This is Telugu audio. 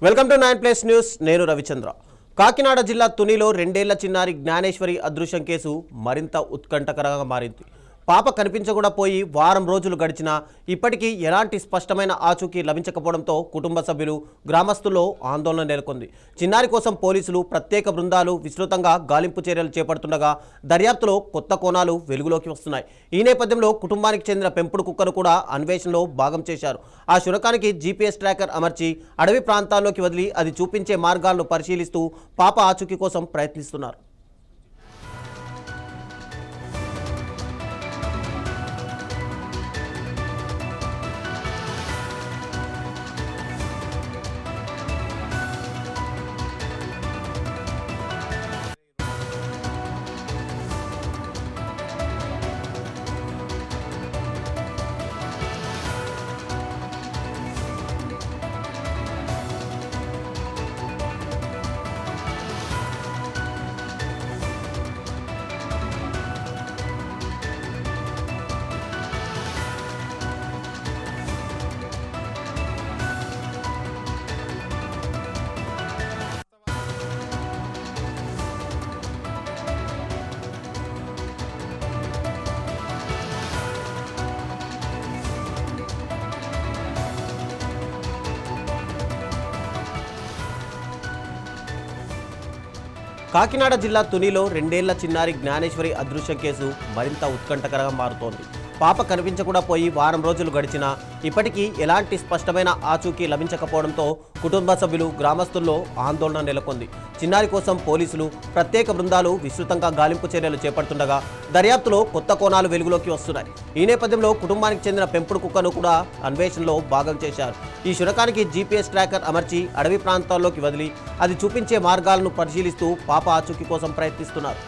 Welcome to 9+ news. నేను రవిచంద్ర. కాకినాడ జిల్లా తునిలో 2 ఏళ్ల చిన్నారి జ్ఞానేశ్వరి అదృశ్యం కేసు మరింత ఉత్కంఠకరంగా మారింది. పాప కనిపించకుండా పోయి వారం రోజులు గడిచినా ఇప్పటికీ ఎలాంటి స్పష్టమైన ఆచూకీ లభించకపోవడంతో కుటుంబ సభ్యులు, గ్రామస్తుల్లో ఆందోళన నెలకొంది. చిన్నారి కోసం పోలీసులు ప్రత్యేక బృందాలు విస్తృతంగా గాలింపు చర్యలు చేపడుతుండగా దర్యాప్తులో కొత్త కోణాలు వెలుగులోకి వస్తున్నాయి. ఈ నేపథ్యంలో కుటుంబానికి చెందిన పెంపుడు కుక్కను కూడా అన్వేషణలో భాగం చేశారు. ఆ శునకానికి GPS ట్రాకర్ అమర్చి అడవి ప్రాంతాల్లోకి వదిలి అది చూపించే మార్గాలను పరిశీలిస్తూ పాప ఆచూకీ కోసం ప్రయత్నిస్తున్నారు. కాకినాడ జిల్లా తునిలో 2 ఏళ్ల చిన్నారి జ్ఞానేశ్వరి అదృశ్యం కేసు మరింత ఉత్కంఠకరంగా మారుతోంది. పాప కనిపించకుండా పోయి వారం రోజులు గడిచినా ఇప్పటికీ ఎలాంటి స్పష్టమైన ఆచూకీ లభించకపోవడంతో కుటుంబ సభ్యులు, గ్రామస్తుల్లో ఆందోళన నెలకొంది. చిన్నారి కోసం పోలీసులు ప్రత్యేక బృందాలు విస్తృతంగా గాలింపు చర్యలు చేపడుతుండగా దర్యాప్తులో కొత్త కోణాలు వెలుగులోకి వస్తున్నాయి. ఈ నేపథ్యంలో కుటుంబానికి చెందిన పెంపుడు కుక్కను కూడా అన్వేషణలో భాగం చేశారు. ఈ శునకానికి GPS ట్రాకర్ అమర్చి అడవి ప్రాంతాల్లోకి వదిలి అది చూపించే మార్గాలను పరిశీలిస్తూ పాప ఆచూకీ కోసం ప్రయత్నిస్తున్నారు.